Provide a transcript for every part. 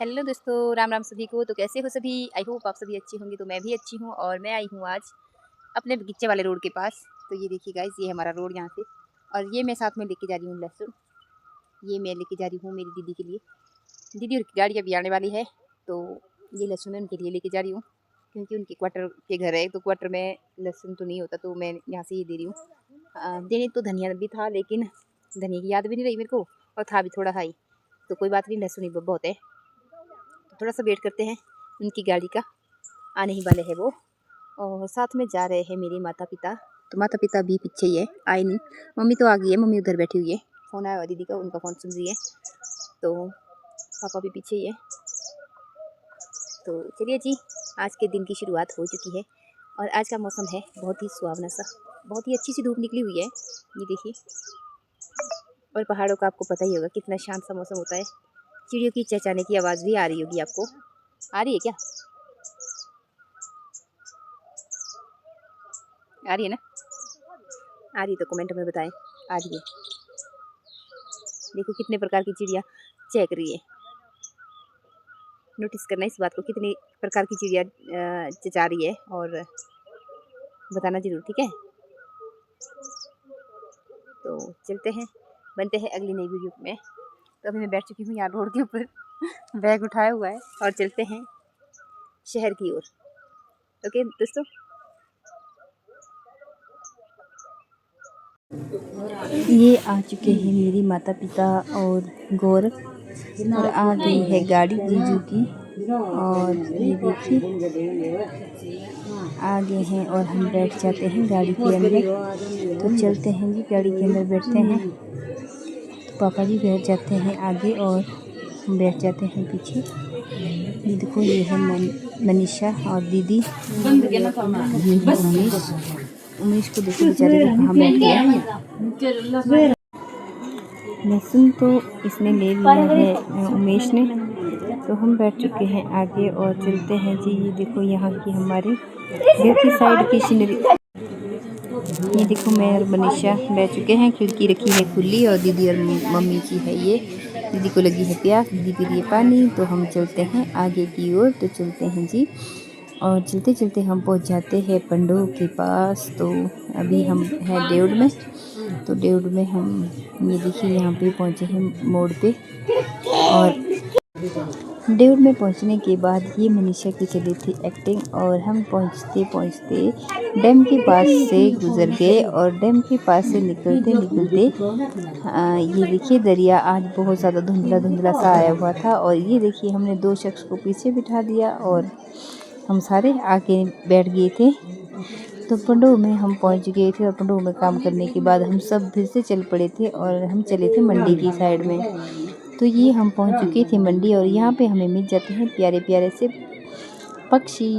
Hello दोस्तों, राम राम सभी को। तो कैसे हो सभी? आई होप आप सभी अच्छे होंगे। तो मैं भी अच्छी हूँ और मैं आई हूँ आज अपने बगीचे वाले रोड के पास। तो ये देखिए गाइस, ये हमारा रोड यहाँ से। और ये मैं साथ में लेके जा रही हूँ लहसुन। ये मैं लेके जा रही हूँ मेरी दीदी के लिए। दीदी और गाड़ी अभी आने वाली है, तो ये लहसुन मैं उनके लिए लेके जा रही हूँ, क्योंकि उनके क्वार्टर के घर है। तो क्वार्टर में लहसुन तो नहीं होता, तो मैं यहाँ से ये दे रही हूँ। देने तो धनिया भी था, लेकिन धनिया की याद भी नहीं रही मेरे को, और था भी थोड़ा हाई। तो कोई बात नहीं, लहसुन ही बहुत है। थोड़ा सा वेट करते हैं, उनकी गाड़ी का आने ही वाले हैं वो। और साथ में जा रहे हैं मेरे माता पिता। तो माता पिता भी पीछे ही है, आए नहीं। मम्मी तो आ गई है, मम्मी उधर बैठी हुई है। फ़ोन आया हुआ दीदी का, उनका फ़ोन सुन रही है। तो पापा भी पीछे ही है। तो चलिए जी, आज के दिन की शुरुआत हो चुकी है। और आज का मौसम है बहुत ही सुहावना सा, बहुत ही अच्छी सी धूप निकली हुई है, ये देखिए। और पहाड़ों का आपको पता ही होगा कितना शांत सा मौसम होता है। चिड़ियों की चहचहाने की आवाज़ भी आ रही होगी आपको। आ रही है क्या? आ रही है ना? आ रही तो कमेंट में बताएं। आ रही है। देखो कितने प्रकार की चिड़िया चहक रही है। नोटिस करना इस बात को, कितनी प्रकार की चिड़िया चचा रही है, और बताना जरूर, ठीक है? तो चलते हैं, बनते हैं अगली नई वीडियो में। तो अभी मैं बैठ चुकी हूँ यहाँ रोड के ऊपर बैग उठाया हुआ है, और चलते हैं शहर की ओर। ओके दोस्तों, ये आ चुके हैं मेरी माता पिता और गौरव, और आ गई है गाड़ी जीजू की। और ये देखिए आ गए हैं, और हम बैठ जाते हैं गाड़ी के अंदर। तो चलते हैं जी, गाड़ी के अंदर बैठते हैं। तो पापा जी बैठ जाते हैं आगे, और हम बैठ जाते हैं पीछे। ये देखो, ये है मनीषा और दीदी। ये है उमेश। उमेश को देखो बेचारे को कहाँ बैठ गया। लहसुन तो इसने ले लिया है उमेश ने। तो हम बैठ चुके हैं आगे, और चलते हैं जी। ये देखो यहाँ की हमारी घर की साइड की सीनरी। ये देखो, मैं और मनीषा बैठ चुके हैं, खिड़की रखी है खुली, और दीदी और मम्मी की है ये। दीदी को लगी है प्यास, दीदी पी रही है पानी। तो हम चलते हैं आगे की ओर। तो चलते हैं जी, और चलते चलते हम पहुंच जाते हैं पंडों के पास। तो अभी हम हैं डेउड में। तो डेउड में हम, ये देखिए यहाँ पे पहुँचे हैं मोड़ पे। और डेउड में पहुँचने के बाद ये मनीषा की चली थी एक्टिंग, और हम पहुँचते पहुँचते डैम के पास से गुजर गए। और डैम के पास से निकलते निकलते ये देखिए दरिया आज बहुत ज़्यादा धुंधला धुंधला सा आया हुआ था। और ये देखिए, हमने 2 शख्स को पीछे बिठा दिया, और हम सारे आके बैठ गए थे। तो पंडों में हम पहुंच गए थे, और पंडों में काम करने के बाद हम सब फिर से चल पड़े थे, और हम चले थे मंडी की साइड में। तो ये हम पहुंच चुके थे मंडी, और यहाँ पे हमें मिल जाते हैं प्यारे प्यारे से पक्षी।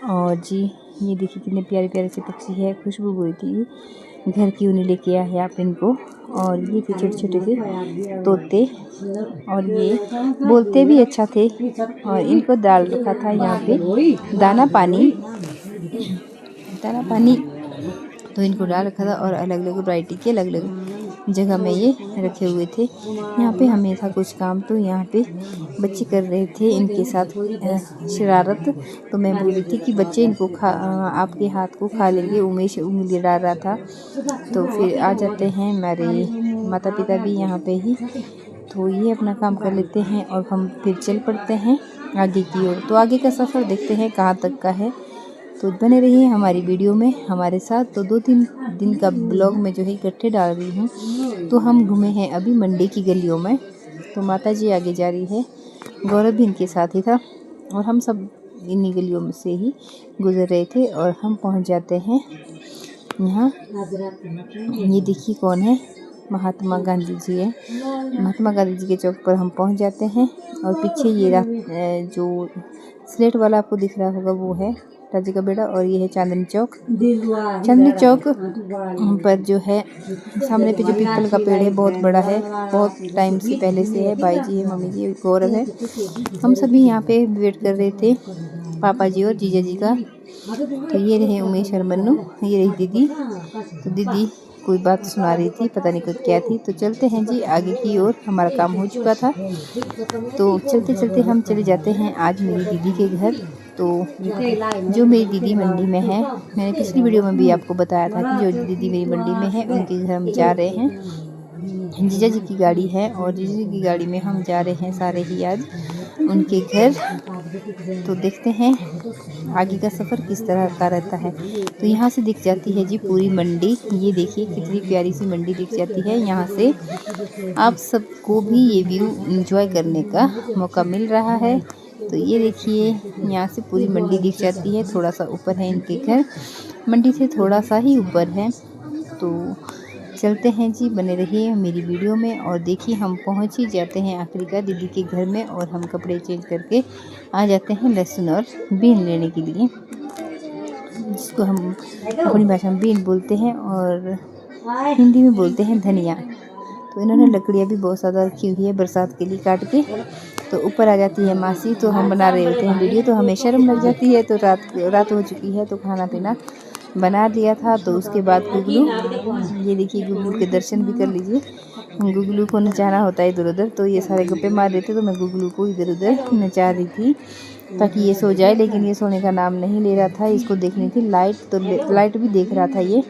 और जी, ये देखिए कितने प्यारे प्यारे से पक्षी है। खुशबू हुई थी, घर क्यों नहीं लेके आए आप इनको। और ये थे छोटे छोटे से तोते, और ये बोलते भी अच्छा थे। और इनको डाल रखा था यहाँ पे दाना पानी। तो इनको डाल रखा था, और अलग अलग वैरायटी के अलग अलग जगह में ये रखे हुए थे। यहाँ पे हमें था कुछ काम, तो यहाँ पे बच्चे कर रहे थे इनके साथ शरारत। तो मैं बोल रही थी कि बच्चे इनको आपके हाथ को खा लेंगे। उमेश उंगली डाल रहा था। तो फिर आ जाते हैं हमारे माता पिता भी यहाँ पे ही। तो ये अपना काम कर लेते हैं, और हम फिर चल पड़ते हैं आगे की ओर। तो आगे का सफ़र देखते हैं कहाँ तक का है। तो बने रहिए हमारी वीडियो में हमारे साथ। तो 2-3 दिन का ब्लॉग में जो है इकट्ठे डाल रही हूँ। तो हम घूमे हैं अभी मंडी की गलियों में। तो माता जी आगे जा रही है, गौरव भी इनके साथ ही था, और हम सब इन्हीं गलियों में से ही गुजर रहे थे। और हम पहुँच जाते हैं यहाँ। ये देखिए कौन है, महात्मा गांधी जी है। महात्मा गांधी जी के चौक पर हम पहुँच जाते हैं। और पीछे ये जो स्लेट वाला आपको दिख रहा होगा वो है राजे का बेड़ा, और ये है चांदनी चौक। चांदनी चौक पर जो है सामने पे जो पीपल का पेड़ है बहुत बड़ा है, बहुत टाइम से पहले से है। भाई जी है, मम्मी जी, गौरव है। हम सभी यहाँ पे वेट कर रहे थे, पापा जी और जीजा जी का। तो ये रहे उमेश और मन्नू, ये रही दीदी। तो दीदी कोई बात सुना रही थी, पता नहीं क्या थी। तो चलते हैं जी आगे की ओर, हमारा काम हो चुका था। तो चलते चलते हम चले जाते हैं आज मेरी दीदी के घर। तो जो मेरी दीदी मंडी में है, मैंने पिछली वीडियो में भी आपको बताया था कि जो दीदी मेरी मंडी में है उनके घर हम जा रहे हैं। जीजा जी की गाड़ी है और जीजा जी की गाड़ी में हम जा रहे हैं सारे ही आज उनके घर। तो देखते हैं आगे का सफ़र किस तरह का रहता है। तो यहाँ से दिख जाती है जी पूरी मंडी। ये देखिए कितनी प्यारी सी मंडी दिख जाती है। यहाँ से आप सबको भी ये व्यू एंजॉय करने का मौका मिल रहा है। तो ये देखिए यहाँ से पूरी मंडी दिख जाती है। थोड़ा सा ऊपर है इनके घर, मंडी से थोड़ा सा ही ऊपर है। तो चलते हैं जी, बने रहिए मेरी वीडियो में। और देखिए हम पहुंच ही जाते हैं आखिरकार दीदी के घर में और हम कपड़े चेंज करके आ जाते हैं लहसुन और बीन लेने के लिए, जिसको हम अपनी भाषा में बीन बोलते हैं और हिंदी में बोलते हैं धनिया। तो इन्होंने लकड़ियाँ भी बहुत ज़्यादा रखी हुई है बरसात के लिए काट के। तो ऊपर आ जाती है मासी, तो हम बना रहे होते हैं वीडियो, तो हमें शर्म लग जाती है। तो रात हो चुकी है, तो खाना पीना बना दिया था। तो उसके बाद गुगलू, ये देखिए गुगलू के दर्शन भी कर लीजिए। गुगलू को नचाना होता है इधर उधर, तो ये सारे गप्पे मार रहे थे। तो मैं गुगलू को इधर उधर नचा रही थी ताकि ये सो जाए, लेकिन ये सोने का नाम नहीं ले रहा था। इसको देखनी थी लाइट, तो लाइट भी देख रहा था ये।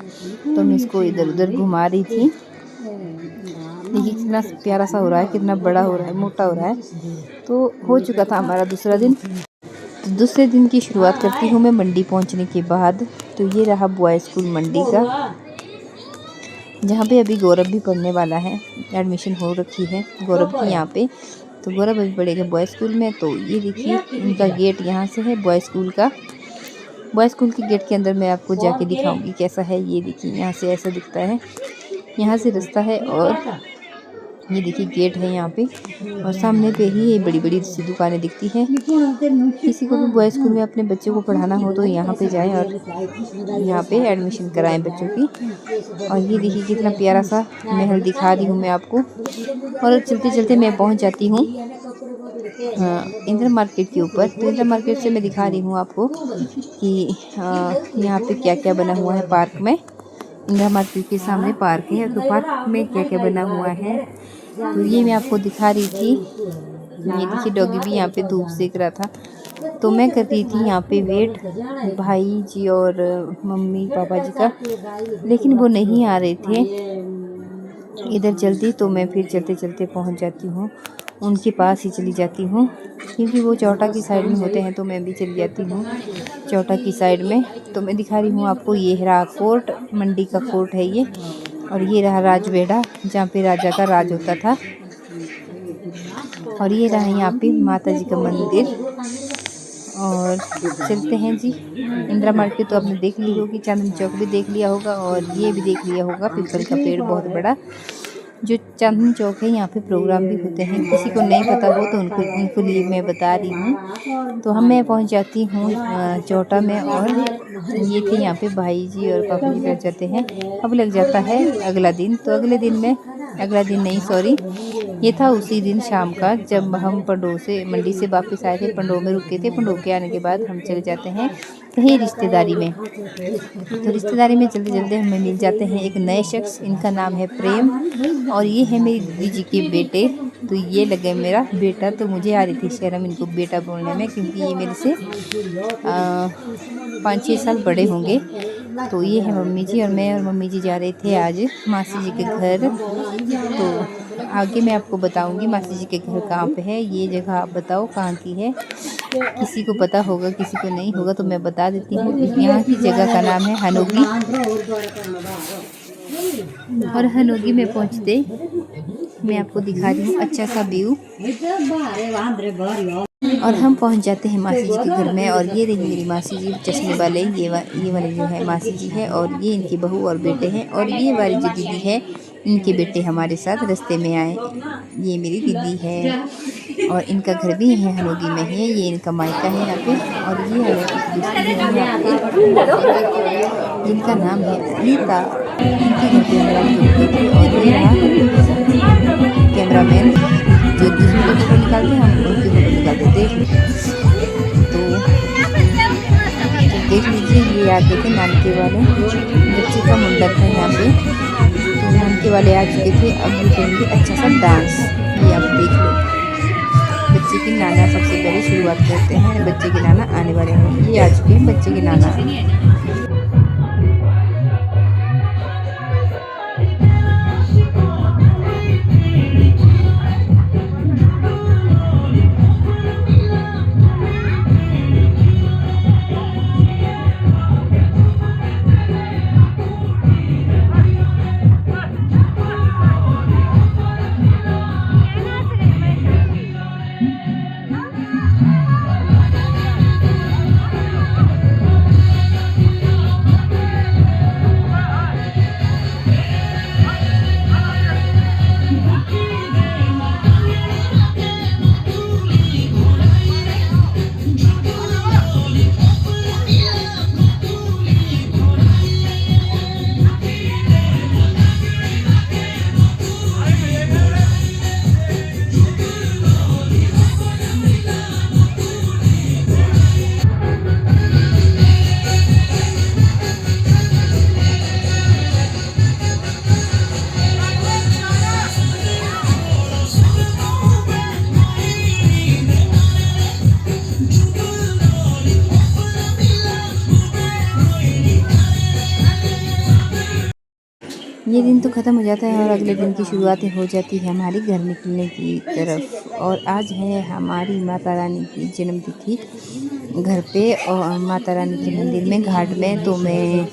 तो मैं इसको इधर उधर घुमा रही थी। देखिए कितना प्यारा सा हो रहा है, कितना बड़ा हो रहा है, मोटा हो रहा है। तो हो चुका था हमारा दूसरा दिन। तो दूसरे दिन की शुरुआत करती हूँ मैं मंडी पहुँचने के बाद। तो ये रहा बॉय स्कूल मंडी का, जहाँ पे अभी गौरव भी पढ़ने वाला है। एडमिशन हो रखी है गौरव की यहाँ पे। तो गौरव अभी पढ़ेगा बॉय स्कूल में। तो ये देखिए उनका गेट यहाँ से है बॉय स्कूल का। बॉय स्कूल के गेट के अंदर मैं आपको जाके दिखाऊंगी कैसा है। ये देखिए यहाँ से ऐसा दिखता है, यहाँ से रास्ता है और ये देखिए गेट है यहाँ पे। और सामने पे ही ये बड़ी बड़ी सी दुकानें दिखती हैं। किसी को भी बॉय स्कूल में अपने बच्चों को पढ़ाना हो तो यहाँ पे जाएं और यहाँ पे एडमिशन कराएं बच्चों की। और ये देखिए कितना प्यारा सा महल दिखा दी हूँ मैं आपको। और चलते चलते मैं पहुँच जाती हूँ इंदिरा मार्केट के ऊपर। तो इंदिरा मार्केट से मैं दिखा रही हूँ आपको कि यहाँ पे क्या क्या बना हुआ है पार्क में। इंदिरा मार्केट के सामने पार्क है, तो पार्क में क्या क्या बना हुआ है तो ये मैं आपको दिखा रही थी। ये देखिए डॉगी भी यहाँ पे धूप सेक रहा था। तो मैं कर रही थी यहाँ पे वेट भाई जी और मम्मी पापा जी का, लेकिन वो नहीं आ रहे थे इधर जल्दी। तो मैं फिर चलते चलते पहुँच जाती हूँ, उनके पास ही चली जाती हूँ, क्योंकि वो चौटा की साइड में होते हैं। तो मैं भी चली जाती हूँ चौटा की साइड में। तो मैं दिखा रही हूँ आपको, ये रहा कोर्ट, मंडी का कोर्ट है ये। और ये रहा राजबेड़ा, जहाँ पे राजा का राज होता था। और ये रहा यहाँ पे माता जी का मंदिर। और चलते हैं जी इंदिरा मार्केट। तो आपने देख ली होगी, चांदनी चौक भी देख लिया होगा और ये भी देख लिया होगा पीपल का पेड़ बहुत बड़ा। जो चांदनी चौक है यहाँ पे प्रोग्राम भी होते हैं, किसी को नहीं पता हो तो उनको लिए मैं बता रही हूँ। तो मैं पहुँच जाती हूँ चौटा में। और ये थे यहाँ पे भाई जी और पापा जी बैठ जाते हैं। अब लग जाता है अगला दिन। तो अगले दिन में, अगला दिन नहीं सॉरी, ये था उसी दिन शाम का, जब हम पंडोह से मंडी से वापस आए थे। पंडोह में रुके थे। पंडोह के आने के बाद हम चले जाते हैं कहीं रिश्तेदारी में। तो रिश्तेदारी में चलते चलते हमें मिल जाते हैं एक नए शख्स। इनका नाम है प्रेम और ये है मेरी दीदी जी के बेटे। तो ये लगे मेरा बेटा। तो मुझे आ रही थी शर्म इनको बेटा बोलने में, क्योंकि ये मेरे से 5-6 साल बड़े होंगे। तो ये है मम्मी जी और मैं और मम्मी जी जा रहे थे आज मासी जी के घर। तो आगे मैं आपको बताऊंगी मासी जी के घर कहाँ पे है। ये जगह आप बताओ कहाँ की है, किसी को पता होगा किसी को नहीं होगा तो मैं बता देती हूँ। यहाँ की जगह का नाम है हनोगी। और हनोगी में पहुँचते मैं आपको दिखा रही हूँ अच्छा सा व्यू। और हम पहुंच जाते हैं मासी जी के घर में। और ये रही मेरी मासी जी चश्मे वाले, ये वाले जो है मासी जी है। और ये इनकी बहू और बेटे हैं। और ये वाली जो दीदी है, इनके बेटे हमारे साथ रास्ते में आए। ये मेरी दीदी है और इनका घर भी है हनोगी में है। ये इनका मायका है यहाँ पे। और ये है जिनका नाम है अनीता, इनके घर पे हम लोग थे। और ये रहा कैमरामैन जो दूसरे को फोटो निकालते हैं, हम उनकी फोटो निकालते थे। तो देख लीजिए ये आते थे नानके वाले, बच्चे का मुंडन था यहाँ पे। बच्चे वाले आ चुके थे। अब ये करेंगे अच्छा सा डांस, ये आप देख लो। बच्चे के नाना सबसे पहले शुरुआत करते हैं, बच्चे के नाना आने वाले हैं, ये आ चुके हैं बच्चे के नाना। ये दिन तो ख़त्म हो जाता है और अगले दिन की शुरुआतें हो जाती है हमारी घर निकलने की तरफ। और आज है हमारी माता रानी की जन्मतिथि घर पे और माता रानी के मंदिर में घाट में। तो मैं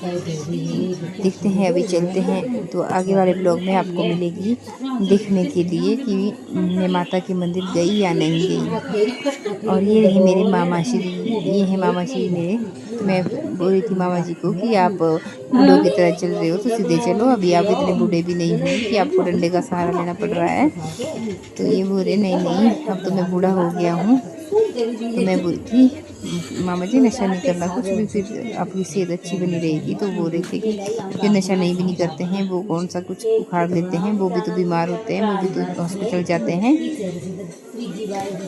देखते हैं, अभी चलते हैं तो आगे वाले ब्लॉग में आपको मिलेगी देखने के लिए कि मैं माता के मंदिर गई या नहीं गई। और ये रही मेरे मामा श्री, ये है मामा श्री मेरे। मैं बोल रही थी मामा जी को कि आप बूढ़ों की तरह चल रहे हो तो सीधे चलो, अभी आप इतने बूढ़े भी नहीं हुए कि आपको डंडे का सहारा लेना पड़ रहा है। तो ये बोल रहे नहीं नहीं, अब तो मैं बूढ़ा हो गया हूँ। तो मैं बोली थी मामा जी नशा नहीं करना कुछ भी, फिर आपकी सेहत अच्छी बनी रहेगी। तो बोल रहे थे कि जो नशा नहीं भी नहीं करते हैं वो कौन सा कुछ उखाड़ लेते हैं, वो भी तो बीमार होते हैं, वो भी तो हॉस्पिटल जाते हैं।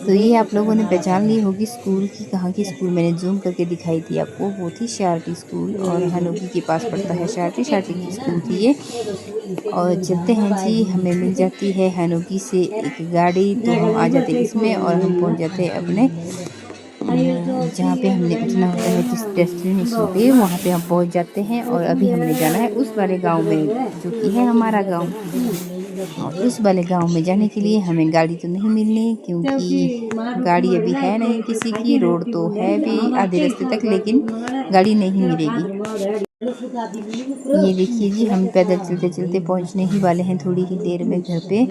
तो ये आप लोगों ने पहचान ली होगी स्कूल की, कहाँ की स्कूल मैंने जूम करके दिखाई थी आपको, वो थी शारटी स्कूल और हनोकी के पास पड़ता है शारटी की स्कूल थी ये। और चलते हैं जी, हमें मिल जाती है हनोकी से एक गाड़ी, तो हम आ जाते हैं इसमें और हम पहुंच जाते हैं अपने जहाँ पे हमने उतना होता है जिस डेस्टिनेशन पे, वहाँ पे हम पहुँच जाते हैं। और अभी हमने जाना है उस वाले गांव में जो कि है हमारा गांव। और उस वाले गांव में जाने के लिए हमें गाड़ी तो नहीं मिलनी, क्योंकि गाड़ी अभी है नहीं किसी की, रोड तो है भी आधे रास्ते तक लेकिन गाड़ी नहीं मिलेगी। ये देखिए जी, हम पैदल चलते चलते पहुंचने ही वाले हैं थोड़ी ही देर में घर पे।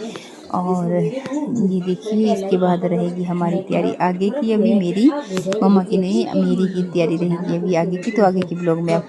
और ये देखिए इसके बाद रहेगी हमारी तैयारी आगे की, अभी मेरी मम्मा की नहीं मेरी ही तैयारी रहेगी अभी आगे की। तो आगे की ब्लॉग में आप